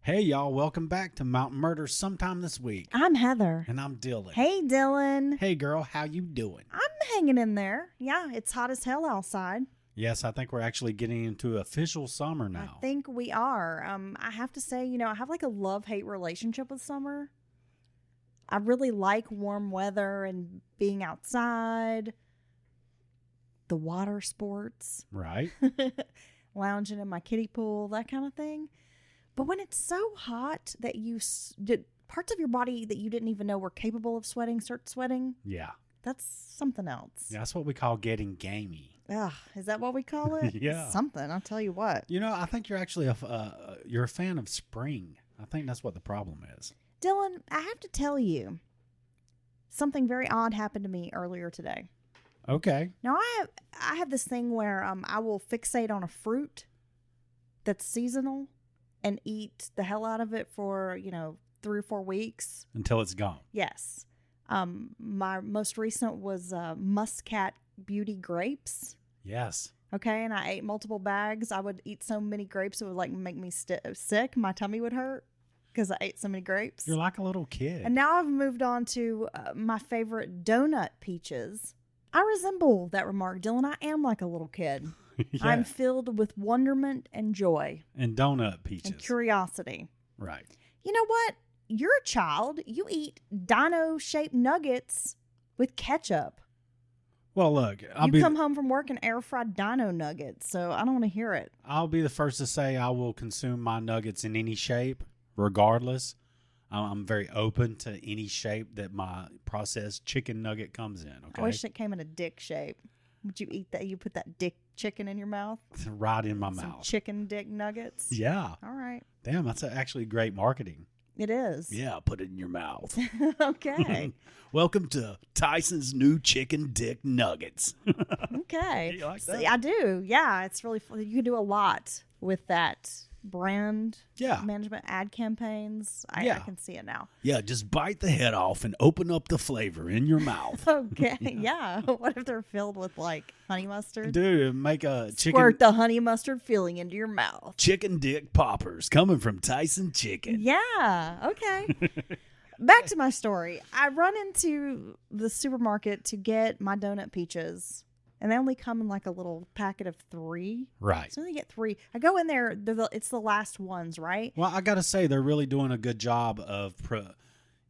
Hey, y'all. Welcome back to Mountain Murder sometime this week. I'm Heather. And I'm Dylan. Hey, Dylan. Hey, girl. How you doing? I'm hanging in there. Yeah, it's hot as hell outside. Yes, I think we're actually getting into official summer now. I think we are. I have to say, I have like a love-hate relationship with summer. I really like warm weather and being outside, the water sports. Right. Lounging in my kiddie pool, that kind of thing. But when it's so hot that parts of your body that you didn't even know were capable of sweating start sweating. Yeah. That's something else. Yeah, that's what we call getting gamey. Ugh, is that what we call it? Yeah. Something, I'll tell you what. I think you're actually you're a fan of spring. I think that's what the problem is. Dylan, I have to tell you, something very odd happened to me earlier today. Okay. Now, I have this thing where I will fixate on a fruit that's seasonal and eat the hell out of it for, 3 or 4 weeks. Until it's gone. Yes. My most recent was Muscat Beauty grapes. Yes. Okay, and I ate multiple bags. I would eat so many grapes it would make me sick. My tummy would hurt because I ate so many grapes. You're like a little kid. And now I've moved on to my favorite donut peaches. I resemble that remark, Dylan. I am like a little kid. Yeah. I'm filled with wonderment and joy. And donut peaches. And curiosity. Right. You know what? You're a child. You eat dino-shaped nuggets with ketchup. Well, look. You come home from work and air-fried dino nuggets, so I don't want to hear it. I'll be the first to say I will consume my nuggets in any shape, regardless. I'm very open to any shape that my processed chicken nugget comes in. Okay. I wish it came in a dick shape. Would you eat that? You put that dick chicken in your mouth? Right in my Some mouth. Chicken dick nuggets? Yeah. All right. Damn, that's actually great marketing. It is. Yeah, put it in your mouth. Okay. Welcome to Tyson's new chicken dick nuggets. Okay. You like that? See, I do. Yeah, it's really fun. You can do a lot with that brand management ad campaigns. I can see it now. Yeah, just bite the head off and open up the flavor in your mouth. Okay, yeah. What if they're filled with honey mustard? Dude, make a chicken... Squirt the honey mustard filling into your mouth. Chicken dick poppers coming from Tyson Chicken. Yeah, okay. Back to my story. I run into the supermarket to get my donut peaches. And they only come in a little packet of 3. Right. So they get 3. I go in there, it's the last ones, right? Well, I got to say, they're really doing a good job of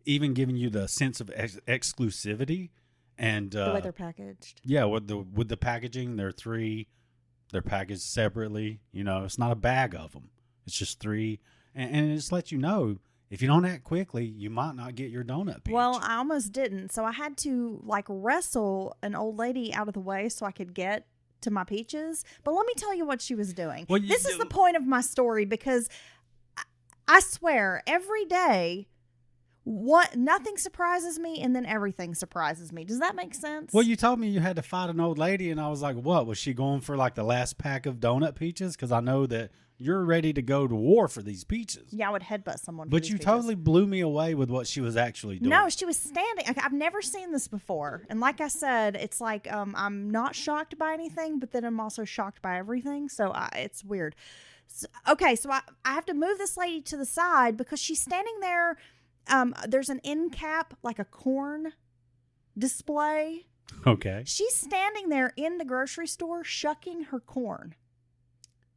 even giving you the sense of exclusivity. And the way they're packaged. Yeah, with the packaging, they're packaged separately. It's not a bag of them. It's just 3. And it just lets you know, if you don't act quickly, you might not get your donut peach. Well, I almost didn't. So I had to wrestle an old lady out of the way so I could get to my peaches. But let me tell you what she was doing. Well, this is the point of my story because I swear every day nothing surprises me and then everything surprises me. Does that make sense? Well, you told me you had to fight an old lady and I was like, what? Was she going for the last pack of donut peaches? Because I know that you're ready to go to war for these peaches. Yeah, I would headbutt someone. But you totally blew me away with what she was actually doing. No, she was standing. I've never seen this before. And like I said, it's I'm not shocked by anything, but then I'm also shocked by everything. So it's weird. So I have to move this lady to the side because she's standing there. There's an end cap, like a corn display. Okay. She's standing there in the grocery store shucking her corn.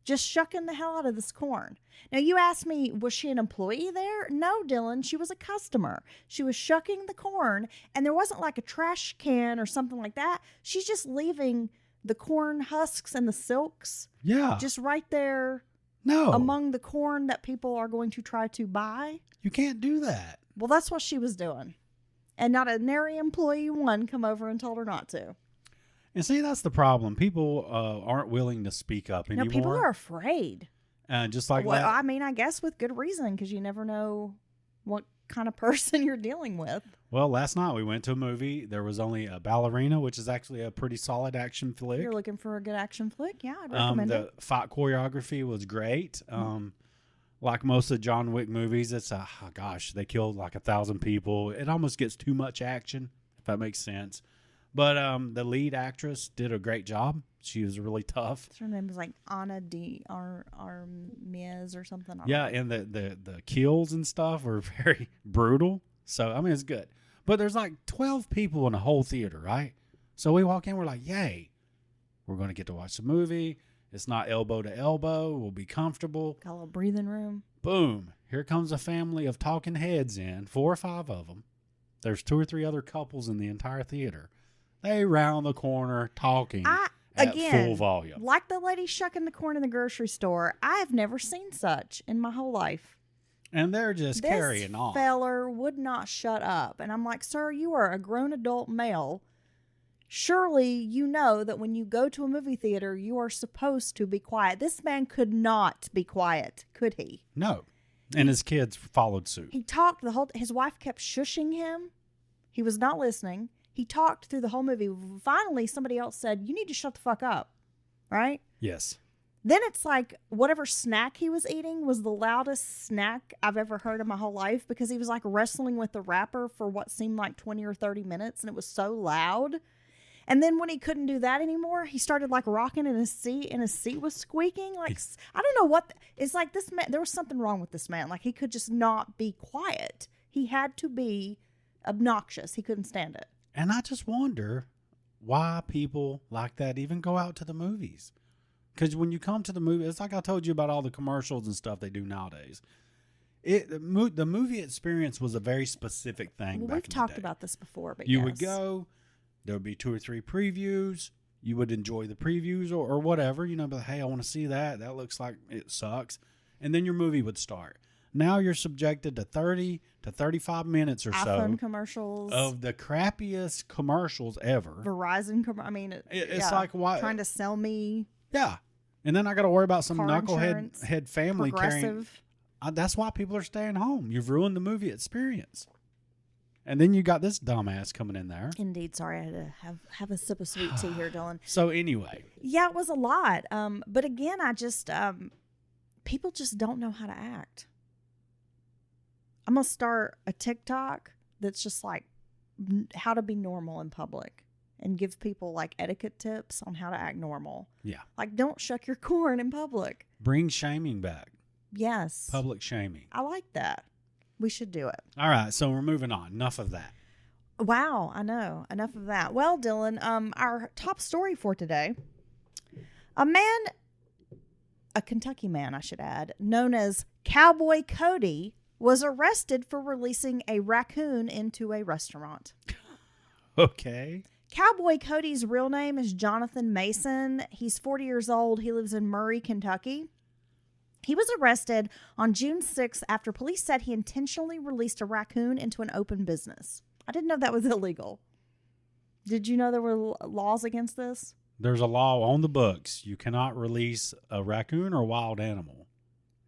Just shucking the hell out of this corn. Now, you asked me, was she an employee there? No, Dylan. She was a customer. She was shucking the corn, and there wasn't a trash can or something like that. She's just leaving the corn husks and the silks. Yeah. Just right there. No. Among the corn that people are going to try to buy. You can't do that. Well, that's what she was doing. And not a nary employee one come over and told her not to. And see, that's the problem. People aren't willing to speak up anymore. No, people are afraid. Just like well, that. I mean, I guess with good reason, because you never know what kind of person you're dealing with. Well, last night we went to a movie. There was only a ballerina, which is actually a pretty solid action flick. You're looking for a good action flick? Yeah, I'd recommend it. The fight choreography was great. Like most of John Wick movies, it's they killed 1,000 people. It almost gets too much action, if that makes sense. But the lead actress did a great job. She was really tough. Her name was like Ana de Armies or something. I don't Yeah, know. and the kills and stuff were very brutal. So, I mean, it's good. But there's like 12 people in the whole theater, right? So we walk in, we're like, yay. We're going to get to watch the movie. It's not elbow to elbow. We'll be comfortable. Got a little breathing room. Boom. Here comes a family of talking heads in, 4 or 5 of them. There's 2 or 3 other couples in the entire theater. They round the corner talking at full volume. Like the lady shucking the corn in the grocery store, I have never seen such in my whole life. And they're just carrying on. This feller would not shut up. And I'm like, sir, you are a grown adult male. Surely you know that when you go to a movie theater, you are supposed to be quiet. This man could not be quiet, could he? No. And his kids followed suit. He talked his wife kept shushing him. He was not listening. He talked through the whole movie. Finally, somebody else said, you need to shut the fuck up. Right? Yes. Then it's like whatever snack he was eating was the loudest snack I've ever heard in my whole life, because he was like wrestling with the wrapper for what seemed like 20 or 30 minutes, and it was so loud. And then when he couldn't do that anymore, he started like rocking in his seat, and his seat was squeaking. Like, I don't know what. It's like this man, there was something wrong with this man. Like, he could just not be quiet. He had to be obnoxious. He couldn't stand it. And I just wonder why people like that even go out to the movies. Because when you come to the movie, it's like I told you about all the commercials and stuff they do nowadays. The movie experience was a very specific thing. Well, we've talked about this before, but you would go, there would be 2 or 3 previews. You would enjoy the previews or whatever, but hey, I want to see that. That looks like it sucks. And then your movie would start. Now you're subjected to 30 to 35 minutes or iPhone so commercials of the crappiest commercials ever. Verizon it's like why trying to sell me. Yeah. And then I got to worry about some knucklehead head family carrying. Progressive. That's why people are staying home. You've ruined the movie experience. And then you got this dumbass coming in there. Indeed. Sorry, I had to have a sip of sweet tea here, Dylan. So anyway. Yeah, it was a lot. But again, I just, people just don't know how to act. I'm going to start a TikTok that's just like how to be normal in public and give people like etiquette tips on how to act normal. Yeah. Like, don't shuck your corn in public. Bring shaming back. Yes. Public shaming. I like that. We should do it. All right. So we're moving on. Enough of that. Wow. I know. Enough of that. Well, Dylan, our top story for today, a Kentucky man, I should add, known as Cowboy Cody, was arrested for releasing a raccoon into a restaurant. Okay. Cowboy Cody's real name is Jonathan Mason. He's 40 years old. He lives in Murray, Kentucky. He was arrested on June 6th after police said he intentionally released a raccoon into an open business. I didn't know that was illegal. Did you know there were laws against this? There's a law on the books. You cannot release a raccoon or wild animal.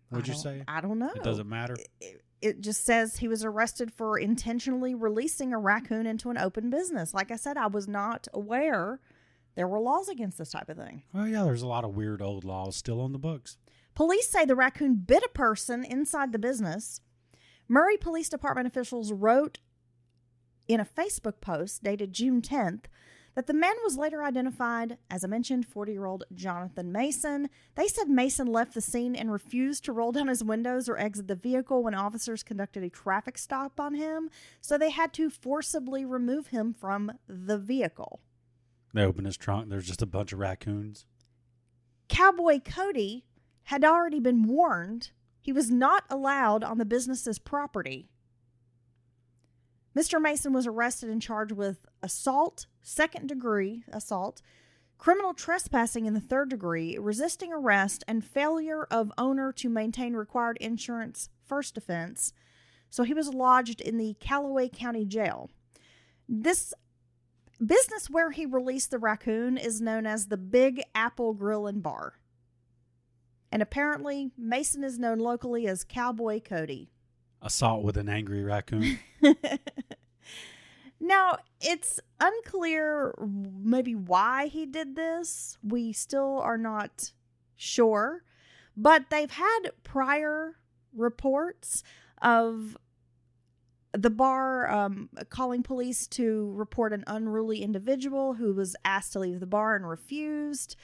What'd you say? I don't know. It doesn't matter. It just says he was arrested for intentionally releasing a raccoon into an open business. Like I said, I was not aware there were laws against this type of thing. Well, yeah, there's a lot of weird old laws still on the books. Police say the raccoon bit a person inside the business. Murray Police Department officials wrote in a Facebook post dated June 10th that the man was later identified, as I mentioned, 40-year-old Jonathan Mason. They said Mason left the scene and refused to roll down his windows or exit the vehicle when officers conducted a traffic stop on him, so they had to forcibly remove him from the vehicle. They open his trunk, there's just a bunch of raccoons. Cowboy Cody had already been warned he was not allowed on the business's property. Mr. Mason was arrested and charged with assault, second-degree assault, criminal trespassing in the third degree, resisting arrest, and failure of owner to maintain required insurance, first offense. So he was lodged in the Callaway County Jail. This business where he released the raccoon is known as the Big Apple Grill and Bar. And apparently, Mason is known locally as Cowboy Cody. Assault with an angry raccoon. Now, it's unclear maybe why he did this. We still are not sure. But they've had prior reports of The bar calling police to report an unruly individual who was asked to leave the bar and refused.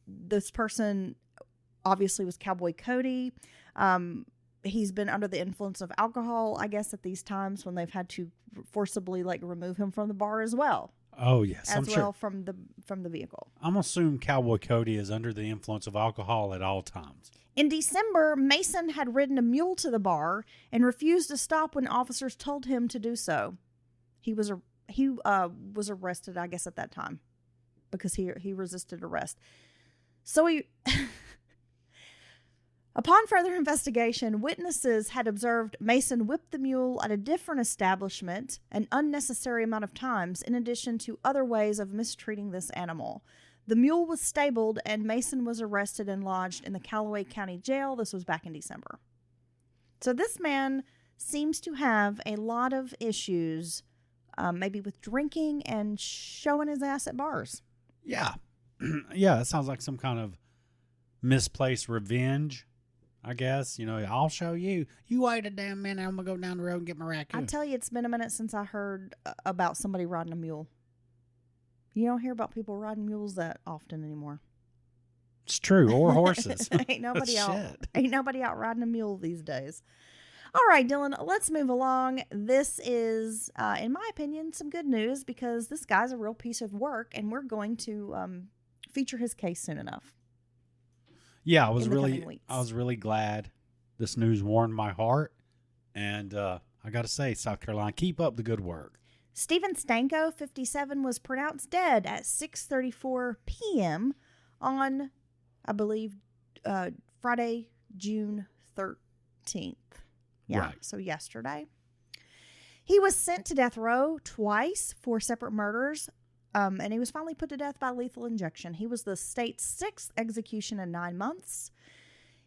This person obviously was Cowboy Cody. He's been under the influence of alcohol, I guess, at these times when they've had to forcibly remove him from the bar as well. Oh yes, I'm sure from the vehicle. I'm gonna assume Cowboy Cody is under the influence of alcohol at all times. In December, Mason had ridden a mule to the bar and refused to stop when officers told him to do so. He was arrested, I guess, at that time because he resisted arrest. So upon further investigation, witnesses had observed Mason whip the mule at a different establishment an unnecessary amount of times, in addition to other ways of mistreating this animal. The mule was stabled, and Mason was arrested and lodged in the Callaway County Jail. This was back in December. So this man seems to have a lot of issues, maybe with drinking and showing his ass at bars. Yeah. Yeah, it sounds like some kind of misplaced revenge, I guess. I'll show you. You wait a damn minute. I'm going to go down the road and get my raccoon. I tell you, it's been a minute since I heard about somebody riding a mule. You don't hear about people riding mules that often anymore. It's true. Or horses. Ain't nobody out riding a mule these days. All right, Dylan, let's move along. This is, in my opinion, some good news because this guy's a real piece of work, and we're going to feature his case soon enough. Yeah, I was really glad this news warmed my heart, and I got to say, South Carolina, keep up the good work. Stephen Stanko, 57, was pronounced dead at 6:34 p.m. on, I believe, Friday, June 13th. Yeah, right. So yesterday. He was sent to death row twice for separate murders, and he was finally put to death by lethal injection. He was the state's 6th execution in 9 months.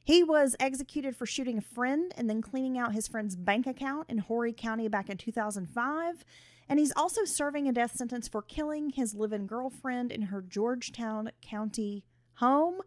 He was executed for shooting a friend and then cleaning out his friend's bank account in Horry County back in 2005. And he's also serving a death sentence for killing his live-in girlfriend in her Georgetown County home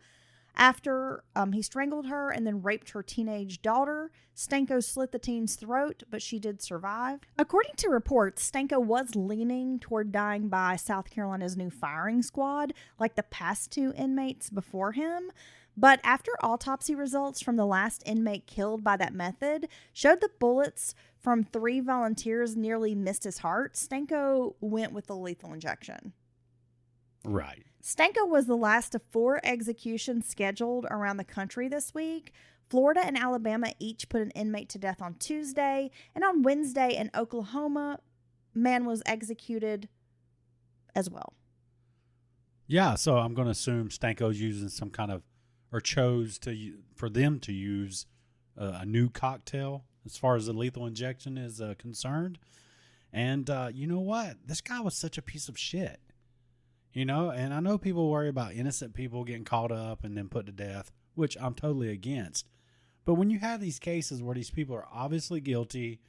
after he strangled her and then raped her teenage daughter. Stanko slit the teen's throat, but she did survive. According to reports, Stanko was leaning toward dying by South Carolina's new firing squad, like the past 2 inmates before him. But after autopsy results from the last inmate killed by that method showed that bullets from 3 volunteers nearly missed his heart, Stanko went with the lethal injection. Right. Stanko was the last of 4 executions scheduled around the country this week. Florida and Alabama each put an inmate to death on Tuesday, and on Wednesday in Oklahoma, man was executed as well. Yeah, so I'm going to assume Stanko's using some kind of, or chose for them to use a new cocktail as far as the lethal injection is concerned. And you know what? This guy was such a piece of shit. And I know people worry about innocent people getting caught up and then put to death, which I'm totally against. But when you have these cases where these people are obviously guilty,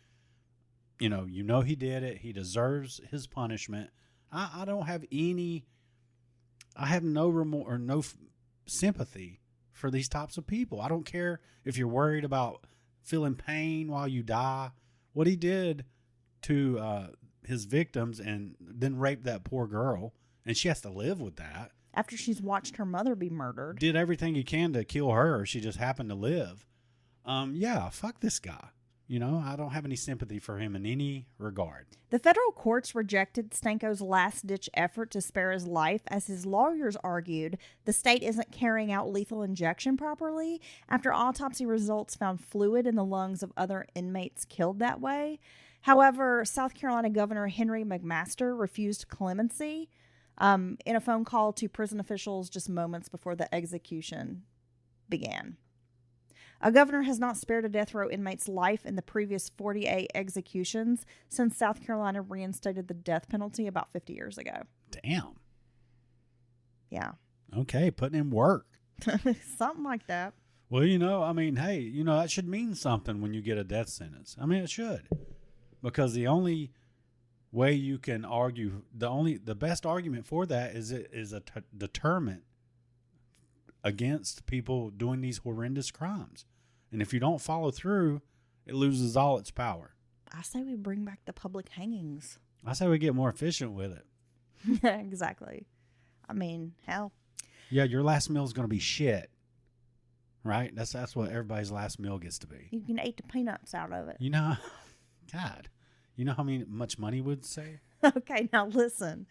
he did it, he deserves his punishment. I don't have I have no remorse or no sympathy for these types of people. I don't care if you're worried about feeling pain while you die. What he did to his victims and then raped that poor girl, and she has to live with that. After she's watched her mother be murdered. Did everything he can to kill her. She just happened to live. Yeah, fuck this guy. I don't have any sympathy for him in any regard. The federal courts rejected Stanko's last-ditch effort to spare his life as his lawyers argued the state isn't carrying out lethal injection properly after autopsy results found fluid in the lungs of other inmates killed that way. However, South Carolina Governor Henry McMaster refused clemency in a phone call to prison officials just moments before the execution began. A governor has not spared a death row inmate's life in the previous 48 executions since South Carolina reinstated the death penalty about 50 years ago. Damn. Yeah. Okay, putting in work. Something like that. Well, hey, that should mean something when you get a death sentence. It should. Because the only way you can argue, the best argument for that is a deterrent against people doing these horrendous crimes. And if you don't follow through, it loses all its power. I say we bring back the public hangings. I say we get more efficient with it. Exactly. I mean, hell. Yeah, your last meal is going to be shit. Right? That's what everybody's last meal gets to be. You can eat the peanuts out of it. You know, God, you know how much money would save? Okay, now listen.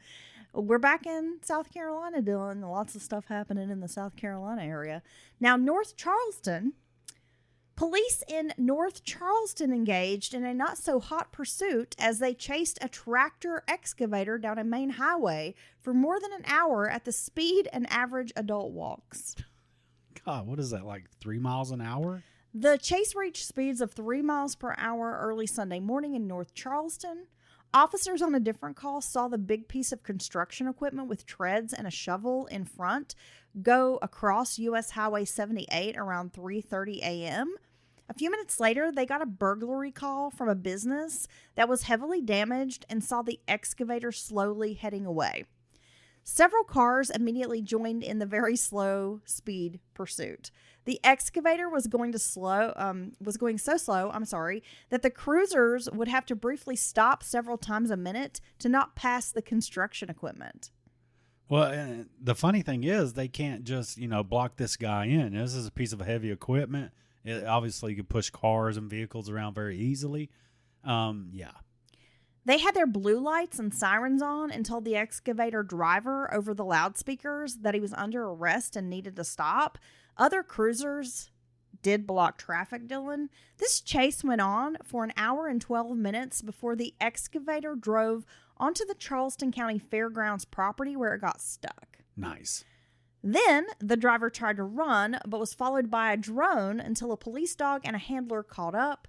We're back in South Carolina, Dylan. Lots of stuff happening in the South Carolina area. Now, North Charleston. Police in North Charleston engaged in a not-so-hot pursuit as they chased a tractor excavator down a main highway for more than an hour at the speed an average adult walks. God, what is that, like 3 miles an hour? The chase reached speeds of 3 miles per hour early Sunday morning in North Charleston. Officers on a different call saw the big piece of construction equipment with treads and a shovel in front go across U.S. Highway 78 around 3:30 a.m. A few minutes later, they got a burglary call from a business that was heavily damaged and saw the excavator slowly heading away. Several cars immediately joined in the very slow speed pursuit. The excavator was going so slow, that the cruisers would have to briefly stop several times a minute to not pass the construction equipment. Well, the funny thing is they can't just, block this guy in. This is a piece of heavy equipment. It obviously could push cars and vehicles around very easily. Yeah. They had their blue lights and sirens on and told the excavator driver over the loudspeakers that he was under arrest and needed to stop. Other cruisers did block traffic, Dylan. This chase went on for an hour and 12 minutes before the excavator drove onto the Charleston County Fairgrounds property where it got stuck. Nice. Then the driver tried to run, but was followed by a drone until a police dog and a handler caught up.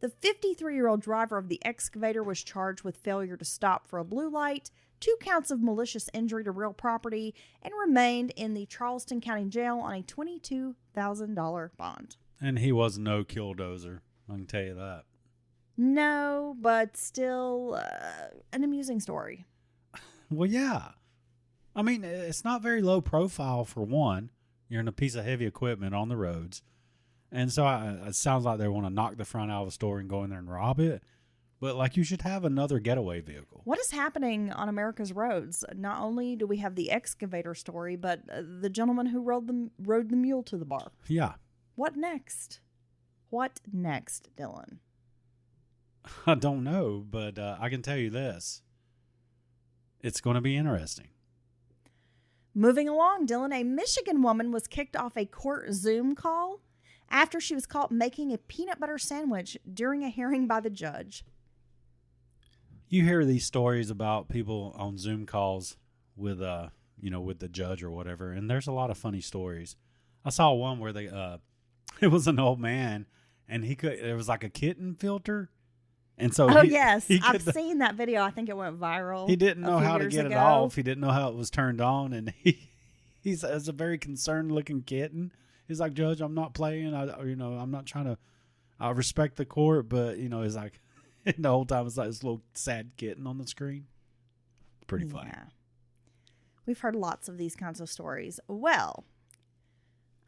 The 53-year-old driver of the excavator was charged with failure to stop for a blue light, 2 counts of malicious injury to real property, and remained in the Charleston County Jail on a $22,000 bond. And he was no killdozer, I can tell you that. No, but still an amusing story. Well, yeah. I mean, it's not very low profile for one. You're in a piece of heavy equipment on the roads. And so it sounds like they want to knock the front out of a store and go in there and rob it. But you should have another getaway vehicle. What is happening on America's roads? Not only do we have the excavator story, but the gentleman who rode the mule to the bar. Yeah. What next? What next, Dylan? I don't know, but I can tell you this. It's going to be interesting. Moving along, Dylan, a Michigan woman was kicked off a court Zoom call after she was caught making a peanut butter sandwich during a hearing by the judge. You hear these stories about people on Zoom calls with, with the judge or whatever, and there's a lot of funny stories. I saw one where it was an old man, and there was like a kitten filter. And so yes, I've seen that video. I think it went viral. He didn't know how to get it off. He didn't know how it was turned on, and he's a very concerned looking kitten. He's like, "Judge, I'm not playing. I'm not trying to. I respect the court, but he's like, and the whole time it's like this little sad kitten on the screen. Pretty funny. Yeah, we've heard lots of these kinds of stories. Well,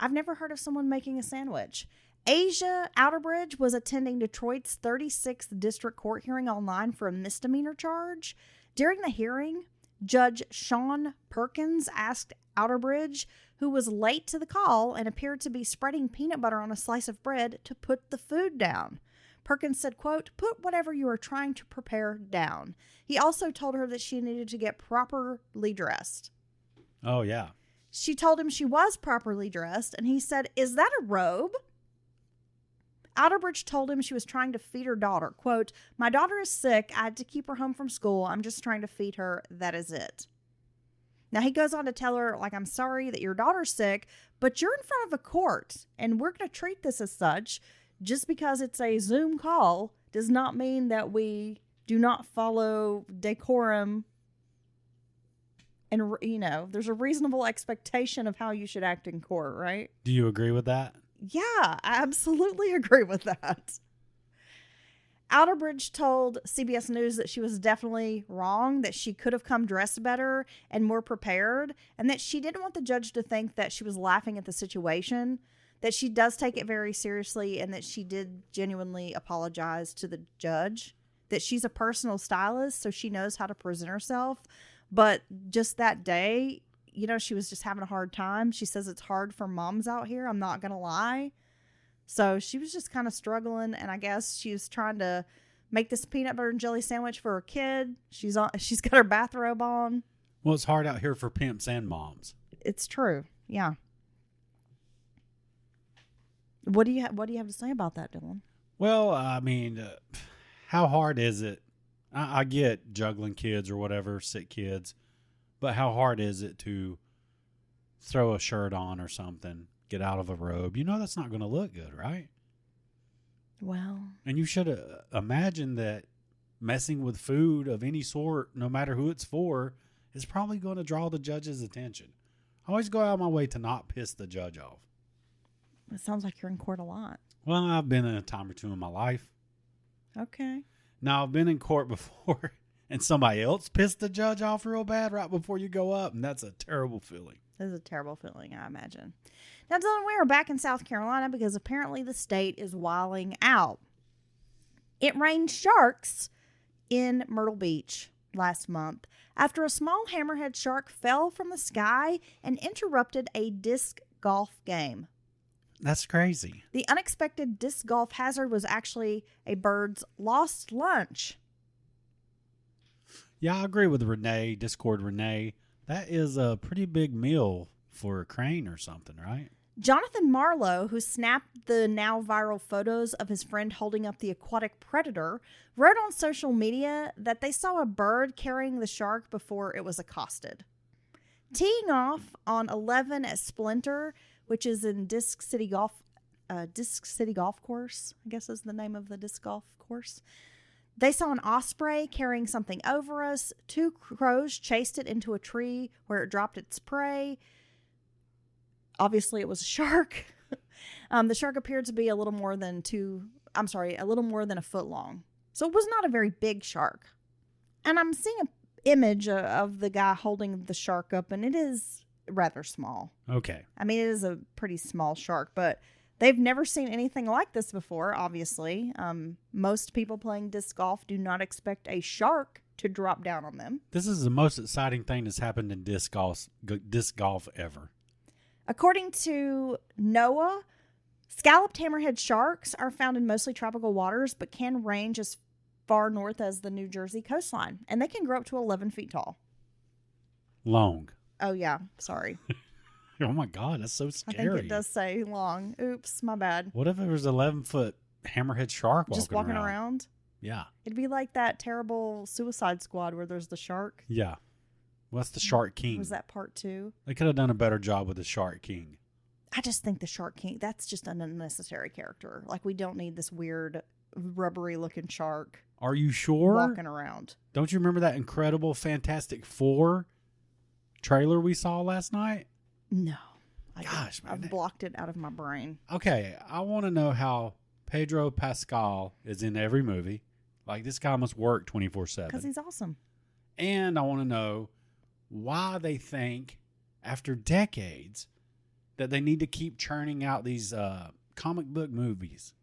I've never heard of someone making a sandwich. Asia Outerbridge was attending Detroit's 36th District Court hearing online for a misdemeanor charge. During the hearing, Judge Sean Perkins asked Outerbridge, who was late to the call and appeared to be spreading peanut butter on a slice of bread, to put the food down. Perkins said, quote, "Put whatever you are trying to prepare down." He also told her that she needed to get properly dressed. Oh, yeah. She told him she was properly dressed, and he said, "Is that a robe?" Outerbridge told him she was trying to feed her daughter. Quote, "My daughter is sick. I had to keep her home from school. I'm just trying to feed her. That is it." Now, he goes on to tell her, "I'm sorry that your daughter's sick, but you're in front of a court, and we're going to treat this as such. Just because it's a Zoom call does not mean that we do not follow decorum. And, there's a reasonable expectation of how you should act in court, right?" Do you agree with that? Yeah, I absolutely agree with that. Outerbridge told CBS News that she was definitely wrong, that she could have come dressed better and more prepared, and that she didn't want the judge to think that she was laughing at the situation, that she does take it very seriously, and that she did genuinely apologize to the judge. that she's a personal stylist, so she knows how to present herself. But just that day, you know, she was just having a hard time. She says it's hard for moms out here. I'm not going to lie. So she was just kind of struggling. And I guess she was trying to make this peanut butter and jelly sandwich for her kid. She's got her bathrobe on. Well, it's hard out here for pimps and moms. It's true. Yeah. What do you have to say about that, Dylan? Well, I mean, how hard is it? I get juggling kids or whatever, sick kids, but how hard is it to throw a shirt on or something, get out of a robe? You know that's not going to look good, right? Well. And you should imagine that messing with food of any sort, no matter who it's for, is probably going to draw the judge's attention. I always go out of my way to not piss the judge off. It sounds like you're in court a lot. Well, I've been in a time or two in my life. Okay. Now, I've been in court before, and somebody else pissed the judge off real bad right before you go up, and that's a terrible feeling. This is a terrible feeling, I imagine. Now, Dylan, we are back in South Carolina because apparently the state is wilding out. It rained sharks in Myrtle Beach last month after a small hammerhead shark fell from the sky and interrupted a disc golf game. That's crazy. The unexpected disc golf hazard was actually a bird's lost lunch. Yeah, I agree with Renee, Discord Renee. That is a pretty big meal for a crane or something, right? Jonathan Marlowe, who snapped the now viral photos of his friend holding up the aquatic predator, wrote on social media that they saw a bird carrying the shark before it was accosted. Teeing off on 11 at Splinter, which is in Disc City Golf Course, I guess is the name of the disc golf course. They saw an osprey carrying something over us. 2 crows chased it into a tree where it dropped its prey. Obviously, it was a shark. The shark appeared to be a little more than a foot long. So it was not a very big shark. And I'm seeing an image of the guy holding the shark up, and it is rather small. Okay. I mean, it is a pretty small shark, but they've never seen anything like this before, obviously. Most people playing disc golf do not expect a shark to drop down on them. This is the most exciting thing that's happened in disc golf ever. According to NOAA, scalloped hammerhead sharks are found in mostly tropical waters, but can range as far north as the New Jersey coastline, and they can grow up to 11 feet tall. Long. Oh, yeah. Sorry. Oh, my God. That's so scary. I think it does say long. Oops, my bad. What if it was an 11-foot hammerhead shark Just walking around? Yeah. It'd be like that terrible Suicide Squad where there's the shark. Yeah. Well, that's the Shark King. Was that part 2? They could have done a better job with the Shark King. I just think the Shark King, that's just an unnecessary character. Like, we don't need this weird, rubbery-looking shark. Are you sure? Walking around. Don't you remember that incredible Fantastic Four trailer we saw last night? No. Gosh, man. I've blocked it out of my brain. Okay, I want to know how Pedro Pascal is in every movie. Like, this guy must work 24/7. Because he's awesome. And I want to know why they think, after decades, that they need to keep churning out these comic book movies.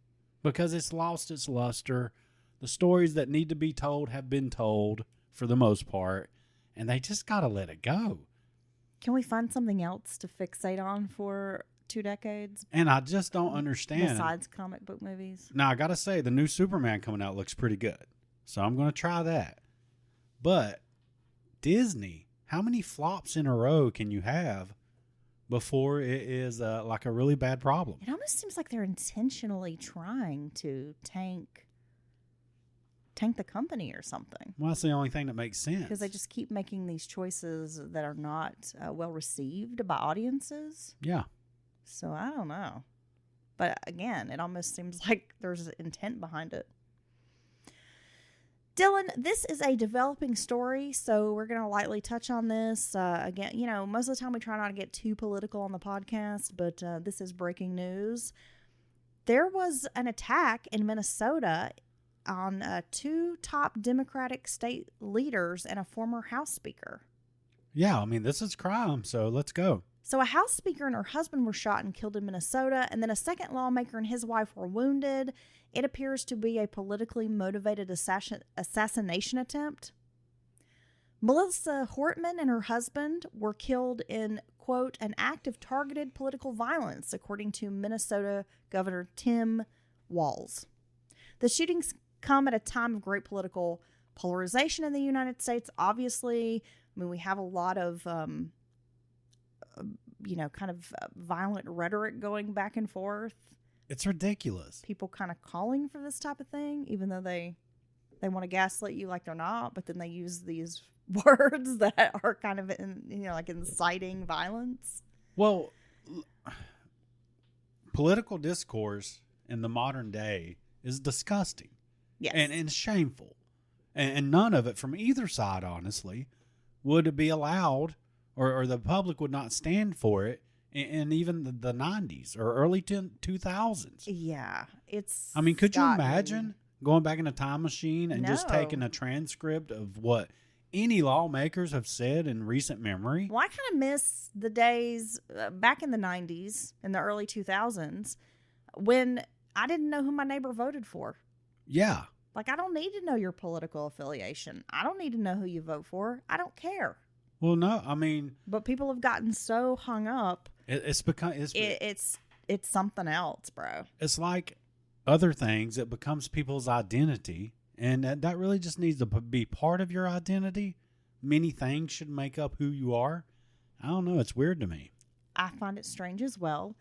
Because it's lost its luster. The stories that need to be told have been told, for the most part. And they just got to let it go. Can we find something else to fixate on for 2 decades? And I just don't understand. Besides comic book movies? Now, I got to say, the new Superman coming out looks pretty good. So I'm going to try that. But Disney, how many flops in a row can you have before it is like a really bad problem? It almost seems like they're intentionally trying to tank the company or something. Well, that's the only thing that makes sense. Because they just keep making these choices that are not well received by audiences. Yeah. So I don't know. But again, it almost seems like there's intent behind it. Dylan, this is a developing story, so we're going to lightly touch on this. Again, you know, most of the time we try not to get too political on the podcast, but this is breaking news. There was an attack in Minnesota on 2 top Democratic state leaders and a former House Speaker. Yeah, I mean, this is crime, so let's go. So a House Speaker and her husband were shot and killed in Minnesota, and then a second lawmaker and his wife were wounded It appears to be a politically motivated assassination attempt. Melissa Hortman and her husband were killed in, quote, an act of targeted political violence, according to Minnesota Governor Tim Walz. The shootings come at a time of great political polarization in the United States. Obviously, I mean, we have a lot of, violent rhetoric going back and forth. It's ridiculous. People kind of calling for this type of thing, even though they want to gaslight you like they're not, but then they use these words that are kind of inciting violence. Well, political discourse in the modern day is disgusting. Yes. And shameful. And none of it from either side, honestly, would be allowed, or the public would not stand for it in even the 90s or early 2000s. Yeah. I mean, could you imagine going back in a time machine and just taking a transcript of what any lawmakers have said in recent memory? Well, I kind of miss the days back in the 90s and the early 2000s when I didn't know who my neighbor voted for. Yeah. Like, I don't need to know your political affiliation. I don't need to know who you vote for. I don't care. Well, no, I mean, but people have gotten so hung up. It's something else, bro. It's like other things. It becomes people's identity. And that really just needs to be part of your identity. Many things should make up who you are. I don't know. It's weird to me. I find it strange as well.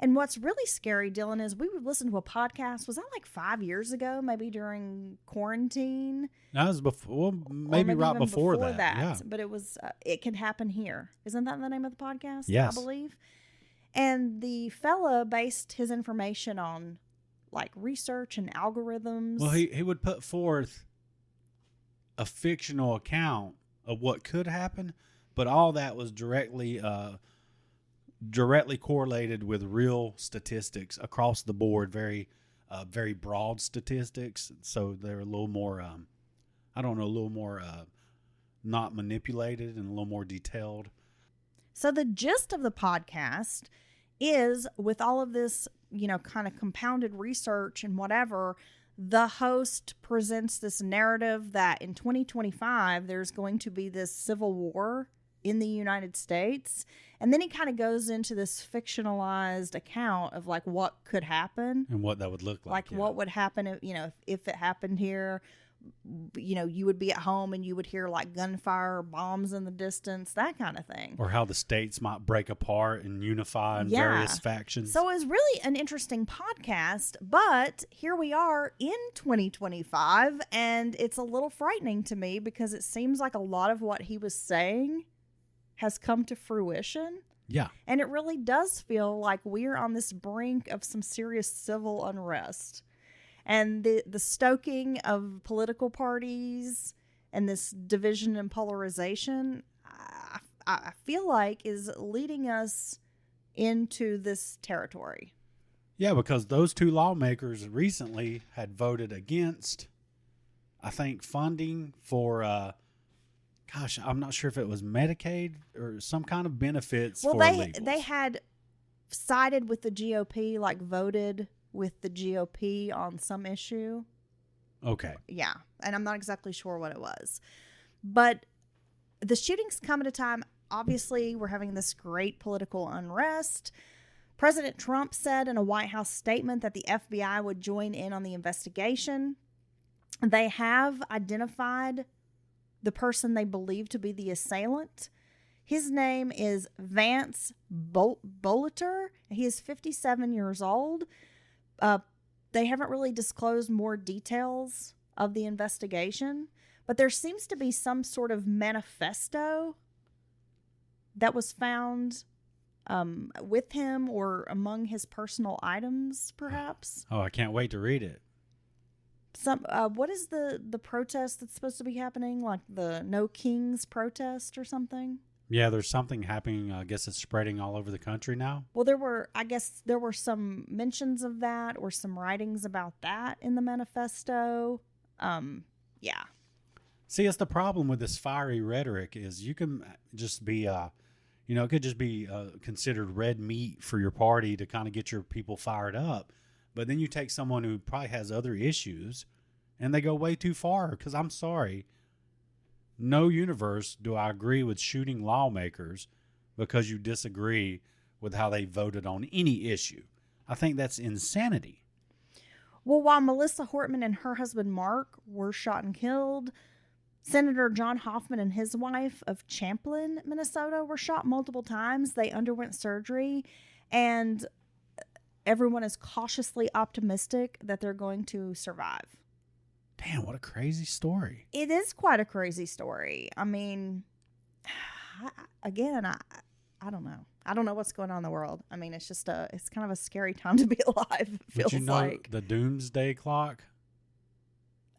And what's really scary, Dylan, is we would listen to a podcast. Was that like 5 years ago? Maybe during quarantine? That was before. Well, maybe right before that. Yeah. But it was. It Can Happen Here. Isn't that the name of the podcast? Yes. I believe. And the fella based his information on like research and algorithms. Well, he would put forth a fictional account of what could happen, but all that was directly correlated with real statistics across the board, very broad statistics. So they're a little more, not manipulated and a little more detailed. So the gist of the podcast is, with all of this, kind of compounded research and whatever, the host presents this narrative that in 2025, there's going to be this civil war in the United States. And then he kind of goes into this fictionalized account of like what could happen and what that would look like. Like what would happen if it happened here. You would be at home and you would hear like gunfire, bombs in the distance, that kind of thing. Or how the states might break apart and unify in various factions. So it was really an interesting podcast, but here we are in 2025, and it's a little frightening to me because it seems like a lot of what he was saying has come to fruition. Yeah. And it really does feel like we're on this brink of some serious civil unrest. And the stoking of political parties and this division and polarization, I feel like is leading us into this territory. Yeah, because those two lawmakers recently had voted against, I think, funding for, I'm not sure if it was Medicaid or some kind of benefits for illegals. They had sided with the GOP, like voted with the GOP on some issue. Okay. Yeah. And I'm not exactly sure what it was. But the shootings come at a time, obviously, we're having this great political unrest. President Trump said in a White House statement that the FBI would join in on the investigation. They have identified the person they believe to be the assailant. His name is Vance Boliter. He is 57 years old. They haven't really disclosed more details of the investigation, but there seems to be some sort of manifesto that was found with him or among his personal items, perhaps. Oh, I can't wait to read it. What is the protest that's supposed to be happening? Like the No Kings protest or something? Yeah, there's something happening. I guess it's spreading all over the country now. Well, there were some mentions of that or some writings about that in the manifesto. Yeah. See, it's the problem with this fiery rhetoric is you can just be, it could just be considered red meat for your party to kind of get your people fired up. But then you take someone who probably has other issues and they go way too far. Because I'm sorry, no universe do I agree with shooting lawmakers because you disagree with how they voted on any issue. I think that's insanity. Well, while Melissa Hortman and her husband Mark were shot and killed, Senator John Hoffman and his wife of Champlin, Minnesota, were shot multiple times. They underwent surgery, and everyone is cautiously optimistic that they're going to survive. Damn, what a crazy story. It is quite a crazy story. I mean, I don't know. I don't know what's going on in the world. I mean, it's kind of a scary time to be alive, it feels But you know like. the doomsday clock?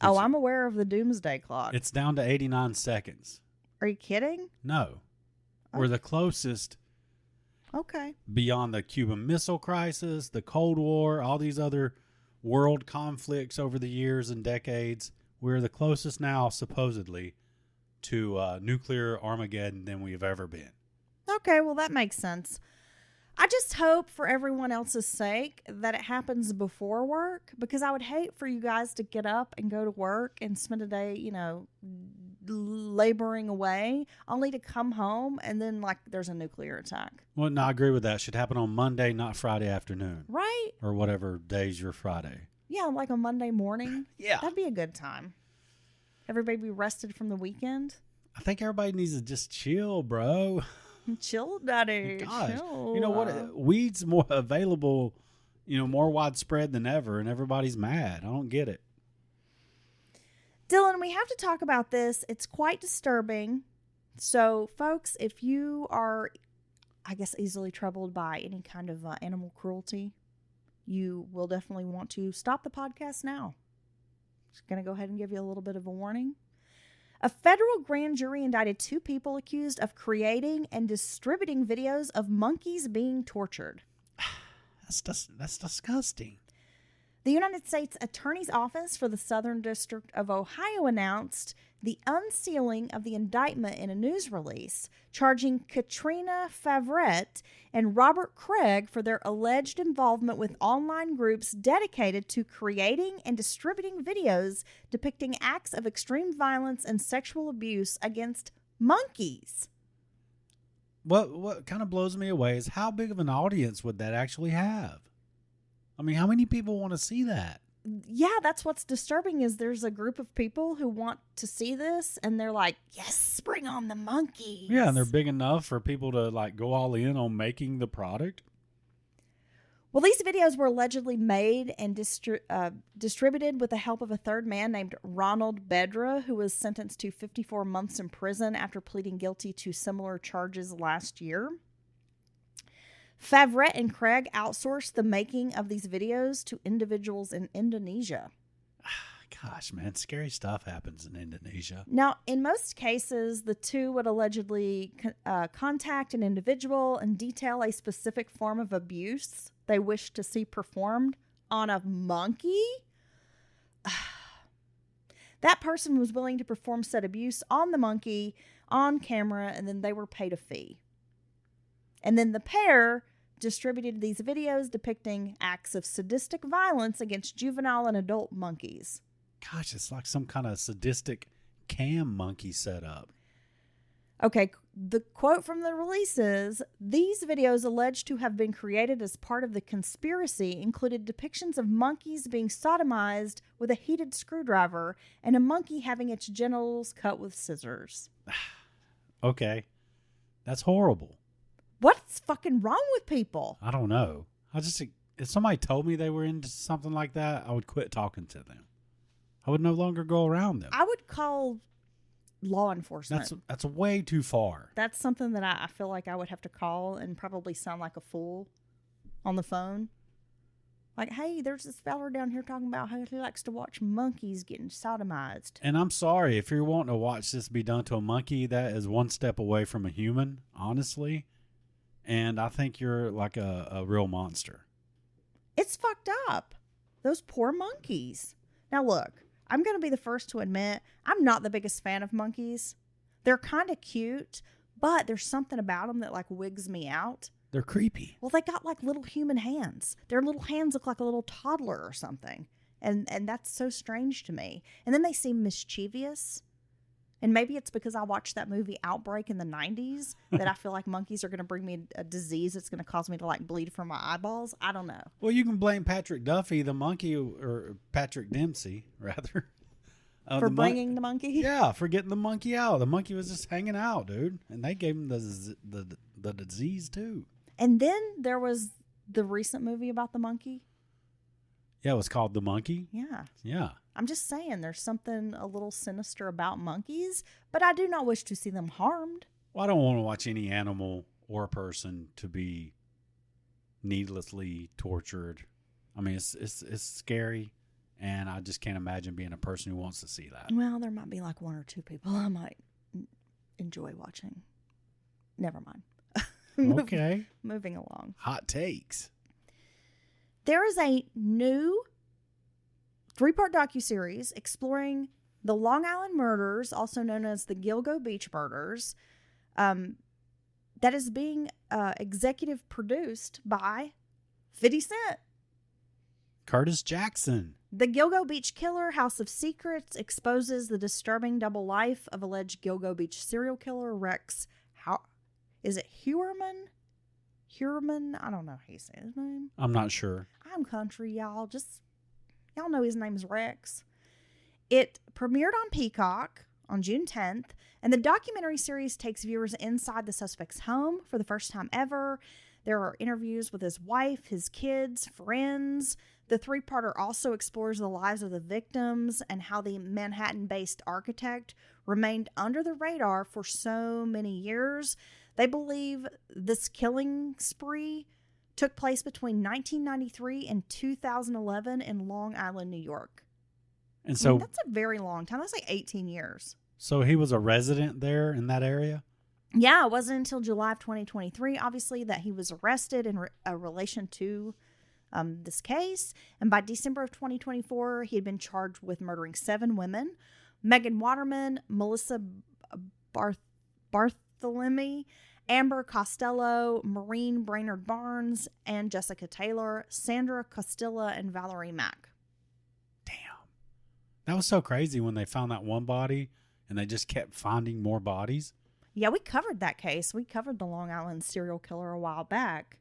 Oh, I'm aware of the doomsday clock. It's down to 89 seconds. Are you kidding? No. Oh. We're the closest Okay. beyond the Cuban Missile Crisis, the Cold War, all these other world conflicts over the years and decades. We're the closest now, supposedly, to nuclear Armageddon than we've ever been. Okay, well, that makes sense. I just hope for everyone else's sake that it happens before work, because I would hate for you guys to get up and go to work and spend a day, laboring away, only to come home and then, there's a nuclear attack. Well, no, I agree with that. It should happen on Monday, not Friday afternoon. Right? Or whatever day's your Friday. Yeah, like a Monday morning. Yeah. That'd be a good time. Everybody be rested from the weekend. I think everybody needs to just chill, bro. Chill, daddy. Gosh. Chill. You know what? Weed's more available, more widespread than ever, and everybody's mad. I don't get it. Dylan, we have to talk about this. It's quite disturbing. So, folks, if you are, I guess, easily troubled by any kind of animal cruelty, you will definitely want to stop the podcast now. Just going to go ahead and give you a little bit of a warning. A federal grand jury indicted 2 people accused of creating and distributing videos of monkeys being tortured. That's disgusting. The United States Attorney's Office for the Southern District of Ohio announced the unsealing of the indictment in a news release, charging Katrina Favrette and Robert Craig for their alleged involvement with online groups dedicated to creating and distributing videos depicting acts of extreme violence and sexual abuse against monkeys. What kind of blows me away is how big of an audience would that actually have? I mean, how many people want to see that? Yeah, that's what's disturbing is there's a group of people who want to see this and they're like, yes, bring on the monkeys. Yeah, and they're big enough for people to go all in on making the product. Well, these videos were allegedly made and distributed with the help of a third man named Ronald Bedra, who was sentenced to 54 months in prison after pleading guilty to similar charges last year. Favrette and Craig outsourced the making of these videos to individuals in Indonesia. Gosh, man, scary stuff happens in Indonesia. Now, in most cases, the two would allegedly contact an individual and detail a specific form of abuse they wish to see performed on a monkey. That person was willing to perform said abuse on the monkey on camera, and then they were paid a fee. And then the pair distributed these videos depicting acts of sadistic violence against juvenile and adult monkeys. Gosh, it's like some kind of sadistic cam monkey setup. Okay, the quote from the release is, these videos alleged to have been created as part of the conspiracy included depictions of monkeys being sodomized with a heated screwdriver and a monkey having its genitals cut with scissors. Okay, that's horrible. What's fucking wrong with people? I don't know. If somebody told me they were into something like that, I would quit talking to them. I would no longer go around them. I would call law enforcement. That's way too far. That's something that I feel like I would have to call and probably sound like a fool on the phone. Like, hey, there's this fella down here talking about how he likes to watch monkeys getting sodomized. And I'm sorry, if you're wanting to watch this be done to a monkey, that is one step away from a human, honestly. And I think you're like a real monster. It's fucked up. Those poor monkeys. Now, look, I'm going to be the first to admit I'm not the biggest fan of monkeys. They're kind of cute, but there's something about them that wigs me out. They're creepy. Well, they got like little human hands. Their little hands look like a little toddler or something. And that's so strange to me. And then they seem mischievous. And maybe it's because I watched that movie Outbreak in the 90s that I feel like monkeys are going to bring me a disease that's going to cause me to like bleed from my eyeballs. I don't know. Well, you can blame Patrick Duffy, the monkey, or Patrick Dempsey, rather. For bringing the monkey? Yeah, for getting the monkey out. The monkey was just hanging out, dude. And they gave him the disease, too. And then there was the recent movie about the monkey. Yeah, it was called The Monkey. Yeah. Yeah. I'm just saying there's something a little sinister about monkeys, but I do not wish to see them harmed. Well, I don't want to watch any animal or person to be needlessly tortured. I mean, it's scary, and I just can't imagine being a person who wants to see that. Well, there might be like one or two people I might enjoy watching. Never mind. Okay. Moving along. Hot takes. There is a new 3-part docuseries exploring the Long Island murders, also known as the Gilgo Beach murders, that is being executive produced by 50 Cent. Curtis Jackson. The Gilgo Beach Killer, House of Secrets, exposes the disturbing double life of alleged Gilgo Beach serial killer Rex. Is it Heuermann? I don't know how you say his name. I'm not sure. I'm country, y'all. Y'all know his name's Rex. It premiered on Peacock on June 10th, and the documentary series takes viewers inside the suspect's home for the first time ever. There are interviews with his wife, his kids, friends. The 3-parter also explores the lives of the victims and how the Manhattan-based architect remained under the radar for so many years. They believe this killing spree took place between 1993 and 2011 in Long Island, New York. And so that's a very long time. That's like 18 years. So he was a resident there in that area? Yeah, it wasn't until July of 2023, obviously, that he was arrested in relation to this case. And by December of 2024, he had been charged with murdering 7 women. Megan Waterman, Melissa Bartholomew, Amber Costello, Maureen Brainerd Barnes, and Jessica Taylor, Sandra Costilla, and Valerie Mack. Damn. That was so crazy when they found that one body and they just kept finding more bodies. Yeah, we covered that case. We covered the Long Island serial killer a while back.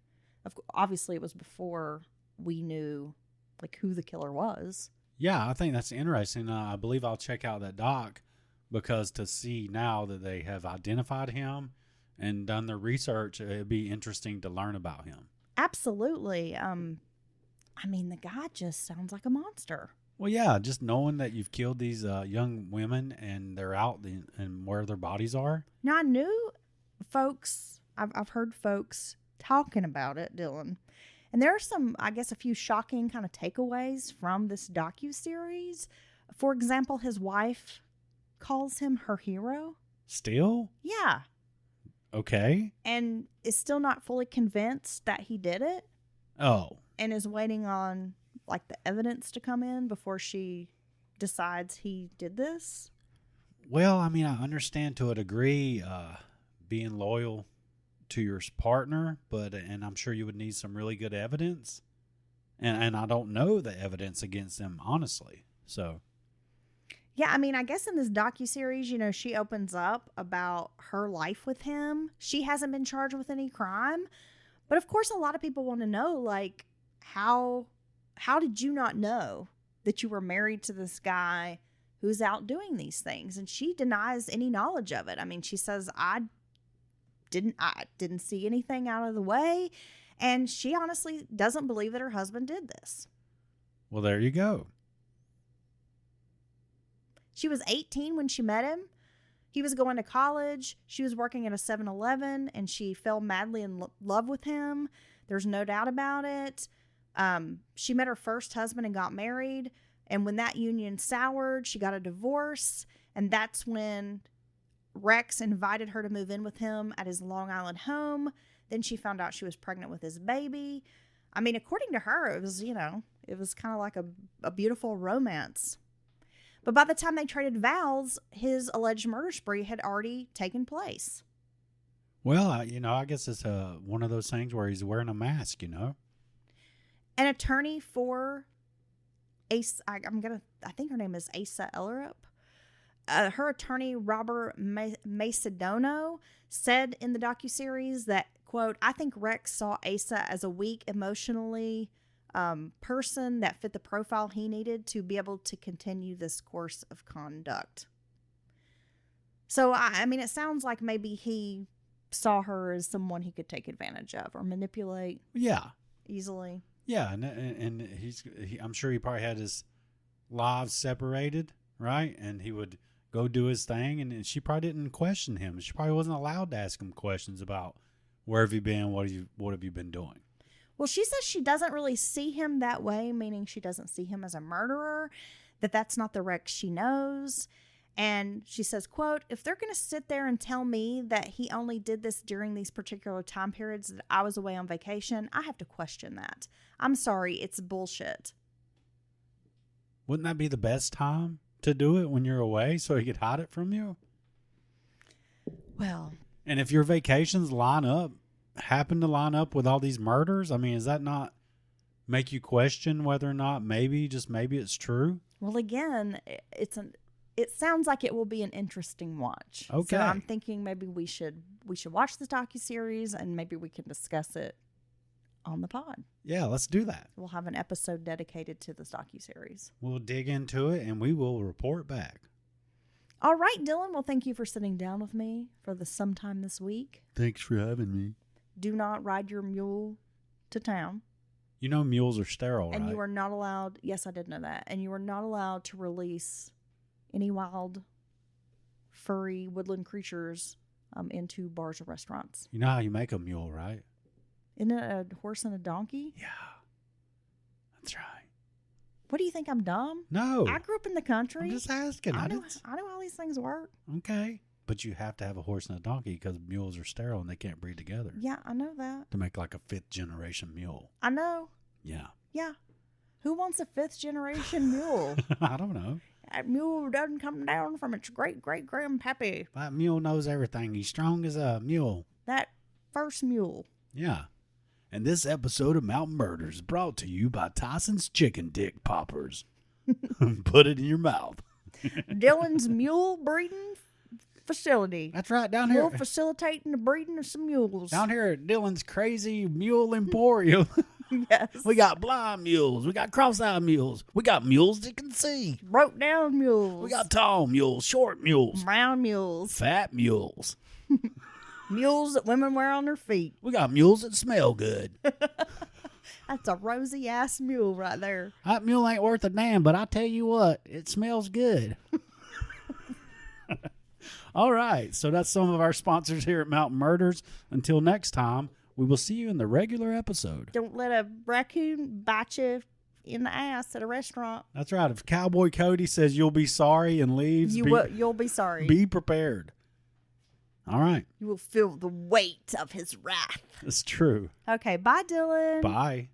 Obviously, it was before we knew like who the killer was. Yeah, I think that's interesting. I believe I'll check out that doc because to see now that they have identified him and done their research, it'd be interesting to learn about him. Absolutely. I mean, the guy just sounds like a monster. Well, yeah, just knowing that you've killed these young women and they're out and where their bodies are. Now, I knew folks, I've heard folks talking about it, Dylan. And there are some, I guess, a few shocking kind of takeaways from this docuseries. For example, his wife calls him her hero. Still? Yeah. Okay. And is still not fully convinced that he did it. Oh. And is waiting on like the evidence to come in before she decides he did this. Well, I mean, I understand to a degree being loyal to your partner, and I'm sure you would need some really good evidence. And I don't know the evidence against them, honestly. So. Yeah, I mean, I guess in this docuseries, she opens up about her life with him. She hasn't been charged with any crime. But of course, a lot of people want to know, like, how did you not know that you were married to this guy who's out doing these things? And she denies any knowledge of it. I mean, she says, I didn't see anything out of the way. And she honestly doesn't believe that her husband did this. Well, there you go. She was 18 when she met him. He was going to college. She was working at a 7-Eleven, and she fell madly in love with him. There's no doubt about it. She met her first husband and got married. And when that union soured, she got a divorce. And that's when Rex invited her to move in with him at his Long Island home. Then she found out she was pregnant with his baby. I mean, according to her, it was, it was kind of like a beautiful romance. But by the time they traded vows, his alleged murder spree had already taken place. Well, I guess it's one of those things where he's wearing a mask, An attorney for Ace, I think her name is Asa Ellerup. Her attorney, Robert Macedono, said in the docuseries that, quote, I think Rex saw Asa as a weak, emotionally person that fit the profile he needed to be able to continue this course of conduct. So, I mean, it sounds like maybe he saw her as someone he could take advantage of or manipulate. Yeah. Easily. Yeah, and I'm sure he probably had his lives separated, right? And he would go do his thing, and she probably didn't question him. She probably wasn't allowed to ask him questions about where have you been, what have you been doing. Well, she says she doesn't really see him that way, meaning she doesn't see him as a murderer, that's not the Rex she knows. And she says, quote, if they're going to sit there and tell me that he only did this during these particular time periods that I was away on vacation, I have to question that. I'm sorry, it's bullshit. Wouldn't that be the best time to do it, when you're away, so he could hide it from you? Well. And if your vacations happen to line up with all these murders, I mean, does that not make you question whether or not maybe it's true? Well, again, it sounds like it will be an interesting watch. Okay. So I'm thinking maybe we should watch the docuseries and maybe we can discuss it on the pod. Yeah, let's do that. We'll have an episode dedicated to this docuseries. We'll dig into it and we will report back. All right, Dylan. Well, thank you for sitting down with me for sometime this week. Thanks for having me. Do not ride your mule to town. Mules are sterile, and right? You are not allowed. Yes, I did know that. And you are not allowed to release any wild, furry woodland creatures into bars or restaurants. You know how you make a mule, right? Isn't it a horse and a donkey? Yeah, that's right. What do you think? I'm dumb? No. I grew up in the country. I'm just asking. I know how these things work. Okay. But you have to have a horse and a donkey because mules are sterile and they can't breed together. Yeah, I know that. To make like a 5th generation mule. I know. Yeah. Yeah. Who wants a 5th generation mule? I don't know. That mule doesn't come down from its great-great-grandpappy. That mule knows everything. He's strong as a mule. That first mule. Yeah. And this episode of Mountain Murders is brought to you by Tyson's Chicken Dick Poppers. Put it in your mouth. Dylan's mule breeding facility. That's right, down here. We're facilitating the breeding of some mules. Down here at Dylan's Crazy Mule Emporium. Yes. We got blind mules. We got cross-eyed mules. We got mules that can see. Broke down mules. We got tall mules, short mules. Brown mules. Fat mules. Mules that women wear on their feet. We got mules that smell good. That's a rosy-ass mule right there. That mule ain't worth a damn, but I tell you what, it smells good. All right, so that's some of our sponsors here at Mountain Murders. Until next time, we will see you in the regular episode. Don't let a raccoon bite you in the ass at a restaurant. That's right. If Cowboy Cody says you'll be sorry and leaves, you'll be sorry. Be prepared. All right. You will feel the weight of his wrath. It's true. Okay, bye, Dylan. Bye.